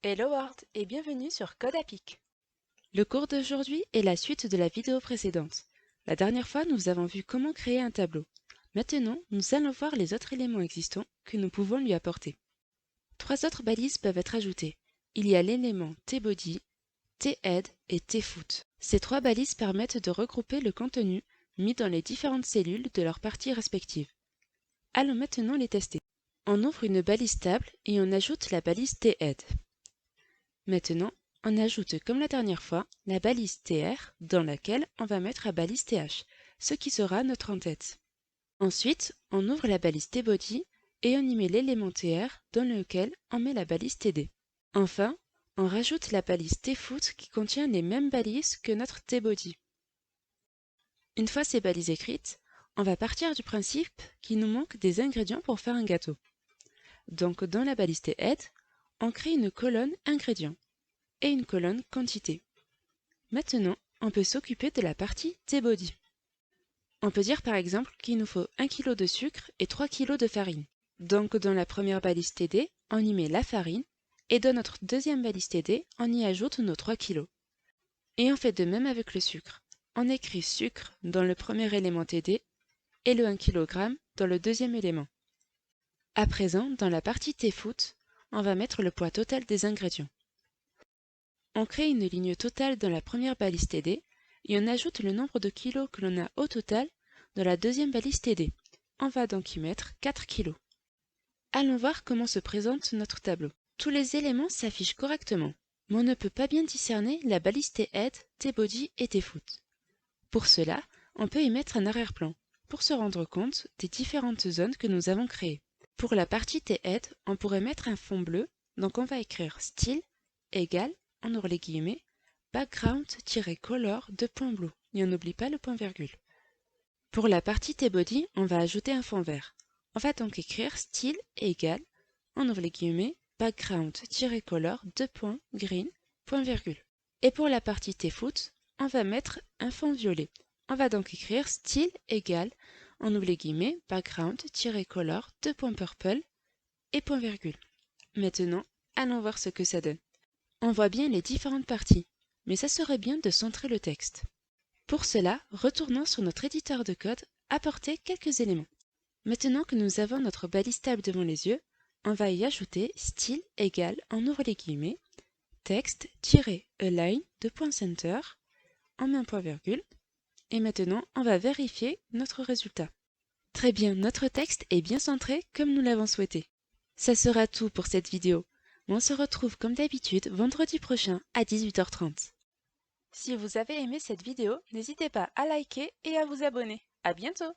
Hello World et bienvenue sur Code Apic. Le cours d'aujourd'hui est la suite de la vidéo précédente. La dernière fois, nous avons vu comment créer un tableau. Maintenant, nous allons voir les autres éléments existants que nous pouvons lui apporter. Trois autres balises peuvent être ajoutées. Il y a l'élément tBody, tHead et tFoot. Ces trois balises permettent de regrouper le contenu mis dans les différentes cellules de leurs parties respectives. Allons maintenant les tester. On ouvre une balise table et on ajoute la balise tHead. Maintenant, on ajoute comme la dernière fois la balise TR dans laquelle on va mettre la balise TH, ce qui sera notre en-tête. Ensuite, on ouvre la balise tBody et on y met l'élément TR dans lequel on met la balise TD. Enfin, on rajoute la balise tFoot qui contient les mêmes balises que notre tBody. Une fois ces balises écrites, on va partir du principe qu'il nous manque des ingrédients pour faire un gâteau. Donc dans la balise tHead, on crée une colonne ingrédients et une colonne quantité. Maintenant, on peut s'occuper de la partie tBody. On peut dire par exemple qu'il nous faut 1 kg de sucre et 3 kg de farine. Donc dans la première balise TD, on y met la farine et dans notre deuxième balise TD, on y ajoute nos 3 kg. Et on fait de même avec le sucre. On écrit sucre dans le premier élément TD et le 1 kg dans le deuxième élément. À présent, dans la partie tFoot, on va mettre le poids total des ingrédients. On crée une ligne totale dans la première balise TD et on ajoute le nombre de kilos que l'on a au total dans la deuxième balise TD. On va donc y mettre 4 kilos. Allons voir comment se présente notre tableau. Tous les éléments s'affichent correctement, mais on ne peut pas bien discerner la balise tHead, tBody et tFoot. Pour cela, on peut y mettre un arrière-plan pour se rendre compte des différentes zones que nous avons créées. Pour la partie tHead, on pourrait mettre un fond bleu, donc on va écrire style égale, on ouvre les guillemets, background-color de point bleu, et on n'oublie pas le point virgule. Pour la partie tBody, on va ajouter un fond vert. On va donc écrire style égale, on ouvre les guillemets, background-color de point green, point virgule. Et pour la partie tFoot, on va mettre un fond violet. On va donc écrire style égale, on ouvre les guillemets, background-color de point purple et point virgule. Maintenant, allons voir ce que ça donne. On voit bien les différentes parties, mais ça serait bien de centrer le texte. Pour cela, retournons sur notre éditeur de code, apporter quelques éléments. Maintenant que nous avons notre balise table devant les yeux, on va y ajouter style égale, on ouvre les guillemets, texte-align de point center, on met un point virgule, et maintenant on va vérifier notre résultat. Très bien, notre texte est bien centré comme nous l'avons souhaité. Ça sera tout pour cette vidéo. On se retrouve comme d'habitude vendredi prochain à 18h30. Si vous avez aimé cette vidéo, n'hésitez pas à liker et à vous abonner. À bientôt!